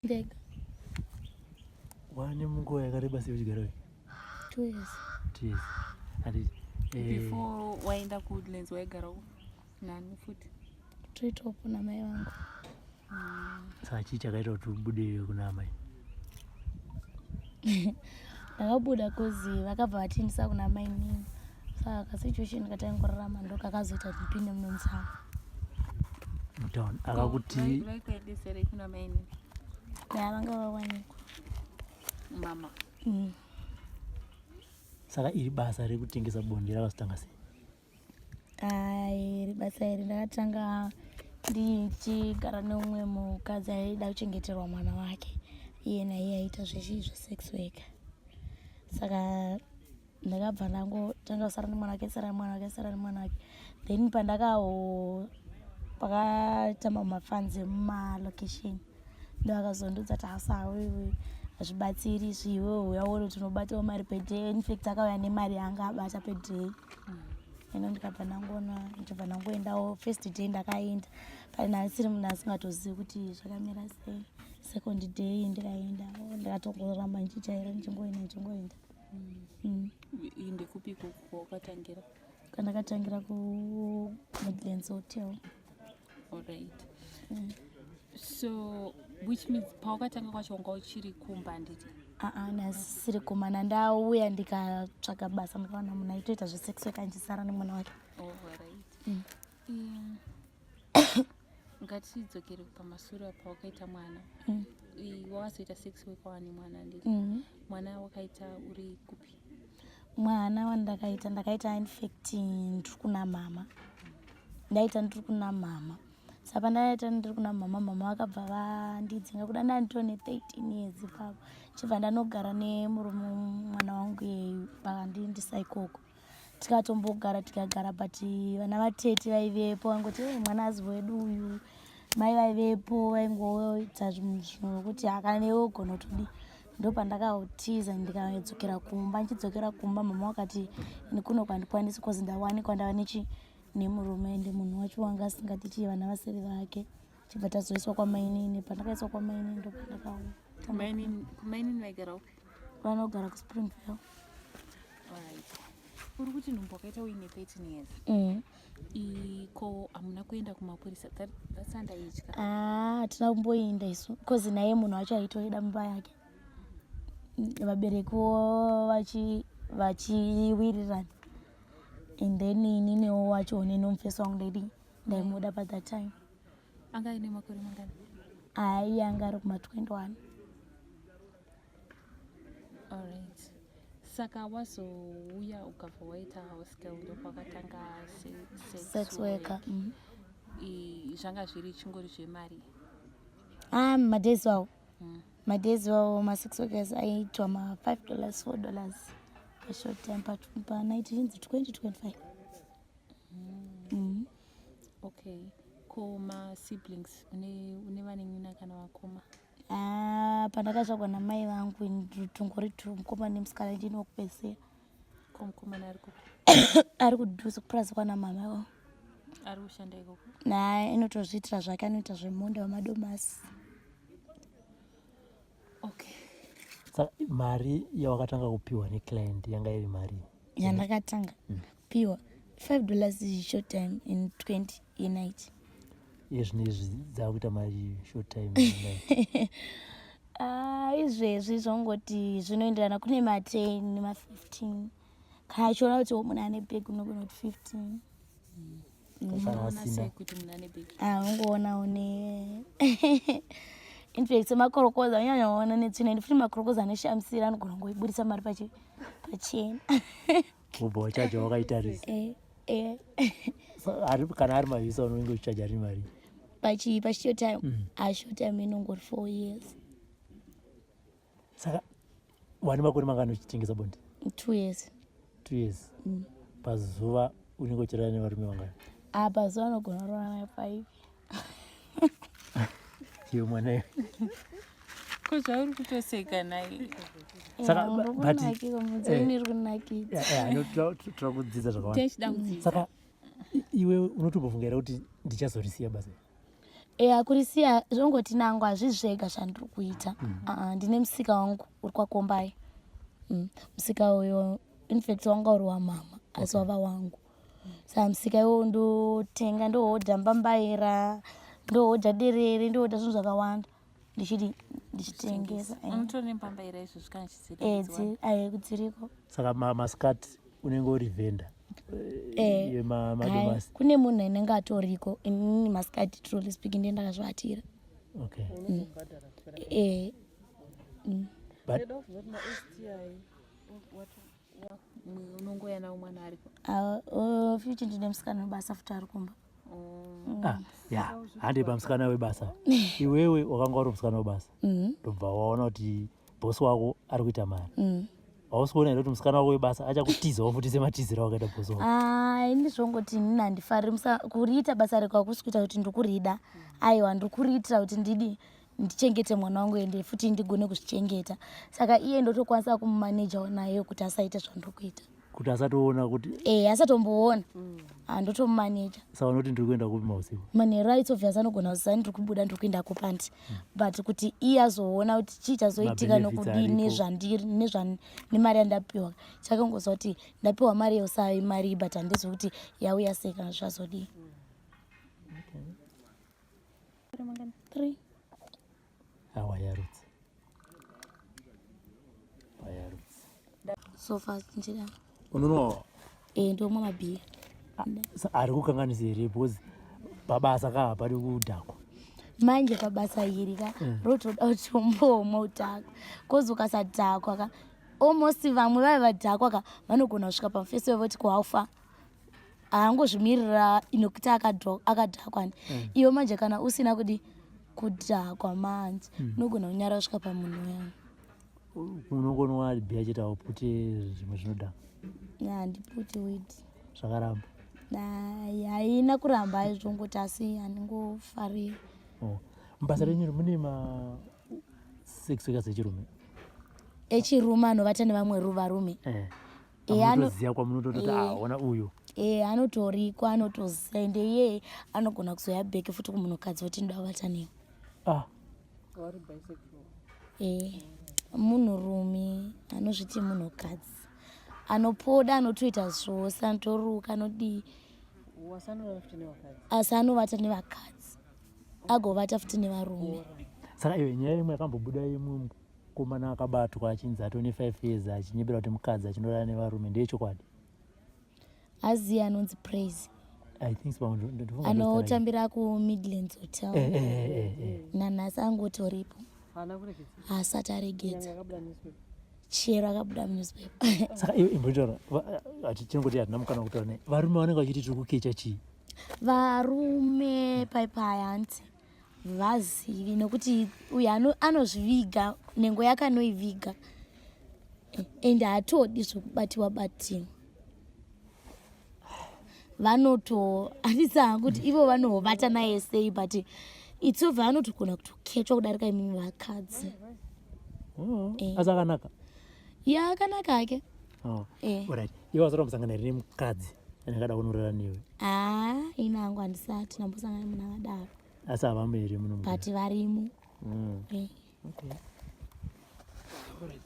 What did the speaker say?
Ndega. Wane munguva yakareba sei uchigara? 2 years. 2 years. And before waenda kuwoodlands waigara nani futi? Treetop na mai vangu. Saka chii chakaita kuti ubude kuna mai? Ndakabuda kozi vakabva vatindisa kuna mai nini. Saka situation katangorarama ndokakazoita kuti ndipinde munomusana. Mutown akakuti vaikaendesere kuna mai nini? Vanga vawanikwa Mama. Saka iri basa rekutengesa bonde rakazotanga sei? Iri basa iri ndakatanga ndichigara neumwe mukadzi aida kuchengeterwa mwana wake. Iye naiye aita zvezvizvo sex worker. Saka ndakabva ndangotanga kusara nemwana wake, sara nemwana wake. Then pakatama mafanzi mumalocation ndakazondudza kuti hasa wewe hazvibatsiri zviwe uyaone tinobatawo mari pedhei. Infact akauya nemari yanga abata pedhei. Ino ndikabva ndangoendawo first day ndakaenda pane siri munhu asingatozivi kuti zvakamira sei. Second day ndikaendawo ndakatongoramba ndichichaira ndichingoenda. Ndekupi kwawakatangira? Ndakatangira kuWoodlands Hotel. Alright. So which means pawakatanga kwacho wanga uchiri kumba nditi? Nasiri kumana ndauya ndikatsvaga basa ndikaona munhu aitoita zvesex worker ndichisara nemwana wake. Alright. Ngatidzokere pamashure pawakaita mwana. Wakazoita sex worker wani mwana nditi? Mwana wakaita uri kupi? Mwana ndakaita infact ndiri kuna mama. Ndaita ndiri kuna mama. Saka ndaita ndiri kuna mama, mama vakabva vandidzinga kuda ndanditone 13 years ipapo. Chibva ndanogara nemurume mwana wangu iyeyu vakandindisa ikoko. Tikagara but vana vatete vaivepo vangoti mwana azi wedu uyu. Mai vaivepo vaingoita zvinhu kuti kana newe ugona kutodi. Ndopandakautiza ndikadzokera kumba. Ndichidzokera kumba mama vakati kuno kwandikwanisi kozi ndawanikwa ndava nemurume ende munhu wacho wanga asingati vana vasiri vake. Chibva tazoiswa kwamainini. Pandakaiswa kwamainini ndopandakauya. Kumainini vaigara upi? Vanogara kuSpringville. Alright. Uri kuti nhumbu wakaita uine 13 years. Ko hamuna kuenda kumapurisa? That's underage ka? Hatina kumboenda isu kozi naye munhu wacho aitoida mimba yake. Vabereki vachiwirirana. And then ninewo wacho nenomufesi wangu ndaimuda by that time. Anga ine makore mangani? Anga ari kuma21. Alright. Saka wazouya ukabva waita house girl ndopakatanga sex worker. Zvanga zviri chingori zvemari? Madhezi wawo. Madhezi wawo ma-sex workers aitwa $5 $4 a short time pa night inzi 20-25. Okay. Ko ma-siblings une vanen'ina kana vakoma? Pandakatsvagwa namai vangu tungori 2, mukoma nemusikana ndinokupedzisira. Ko mukomana ari kupi? Ari kudhuze kupurazi kwana mama ivo. Ari kushanda ikoko? Inotozviitira zvake, anoita zvemonda wamadomasi. Okay. Saka mari yawakatanga kupiwa neclient yanga iri mari? Yandakatanga kupiwa $5 short time in 20 a night. Izvinezvi dzakuita mari short time night? Izvezvi zvongoti zvinoenderana, kune ma10 nema15. Kana achiona kuti munhu ane bhegi unogona kuti 15. Unoona sei kuti munhu ane bhegi? Ungoona une infact makorokoza anyanyaona netsvina. Ndifuna makorokoza anoshamsira anogona kungoibudisa mari pachena. Ubva wachaja wakaitarisa? Kana ari mavisa unenge uchichaja ari mari? Pashort time? Short time inongori 4 years. Saka wani makore mangani uchitengesa bonde? 2 years. 2 years. Pazuva unenge uchirara nevarume vangani? Pazuva anogona kurara 5. Iwe mwanayo? Ko zvauri kutoseka naye? Saka ndokunakika mudzeni rikunakidza. Tira kudzidza zvakawanda. Saka iwe unotombofungaira kuti ndichazorisiya basa? Kurisiya zvongoti nangu hazvizvega zvandiri kuita. Ndine musika wangu uri kwakombai. Musika uyo infact wanga uri wamama asi wava wangu. Saka musika iwowo ndotenga, ndohodha mbambaira, ndohodha derere, ndohodha zvinhu zvakawanda ndichitengesa. Unotore mbambaira izvo kana kudziriko. Saka masikati unenge uri venda yemadomasi. Kune munhu anenge atoriko, inini masikati truly speaking ndiye ndakazviatira. Okay. But unongoya nawo mwana ariko. Future ndine musikana webasa futi ari kumba. Handi pamusikana webasa. Iwewe wakanga uri musikana webasa. Ndobva waona kuti bosi wako ari kuita mari. Hausikuona here kuti musikana wako webasa achakutizawo futi sematiziro wakaita bosi wako? Ini zvongoti nini handifari kuriita basa reko hakusi kuita kuti ndikurida. Aiwa, ndikuriitira kuti ndichengete mwana wangu ende futi ndigone kuzvichengeta. Saka iye ndotokwanisa kumumaneja naye kuti asaite zvandiri kuita. Kuti asatoona kuti asatomboona. Ndotomumaneja. Saka unoti ndiri kuenda kupi mausiku? Manheru aitso obviously anogona kuzisa ndiri kubuda ndiri kuenda kupandi. But kuti iye azoona kuti chii chazoitika nokudii nemari yandapiwa. Chakangoziva kuti ndapiwa mari yosava mari but handizivi kuti yauya sei kana zvazodii. 3. Wayarutsi. So far nchida. Unono? Ndomwa mabhiya. Ari kukanganisa here because pabasa pari kudhakwa. Manje pabasa iri rotoda kuti umbomwa udhakwa. Kozi ukasadhakwa almost vamwe vadhakwa vanogona kusvika pamufesi voti kuhaufa. Haangozvimirira inokuti akadhakwa. Iwe manje kana usina kudhakwa manje unogona kunyara kusvika pamunhu uya. Unongonwa bhiya chete upute zvimwe zvinodhaka? Handiputi weed. Zvakaramba? Haina kuramba zvongoti asi handingofarira. Mubasa renyu mune ma-sex workers echirume? Echirume anovata nevamwe varume. Anotoziya kwamunototi ona uyu. Anotoriko, anotoziya ende iye anogona kuzoya bheki futi kumunhukadzi kuti ndoda kuvata newe. Munhurume anozviti munhukadzi. Anopoda, anotoita zvose, anotoruka, anodii. Asi anovata nevakadzi. Agovata futi nevarume. Saka iwe nyaya imwe yakambobuda imwe mukomana akabatwa achinzi atone 5 years achinyebera kuti mukadzi achindorara nevarume ndeyechokwadi? Aziya anonzi Praise. I think so. Anotambira kuMidlands Hotel. Nanhasi angotoripo. Asati aregedza. Chero akabuda munewspaper. Saka iwe imbotaura chinongoti hatina mukana kutaura naye. Varume vanenge vachiti tiri kukecha chii? Varume paipai hanti vazivi nekuti uyu anozviviga, nhengo yake anoiviga ende hatodi zvokubatiwa. Handisi hangu kuti ivo vanovata naye sei but itsova vanotogona kutokechwa kudarika imimi vakadzi. Asi akanaka? Akanaka hake. Alright. Iwe wasati wambosangana here nemukadzi anenge kunorara newe? Ina hangu handisati ndambosangana nemunhu akadaro. Asi havambo here muno? But varimo. Okay. Alright.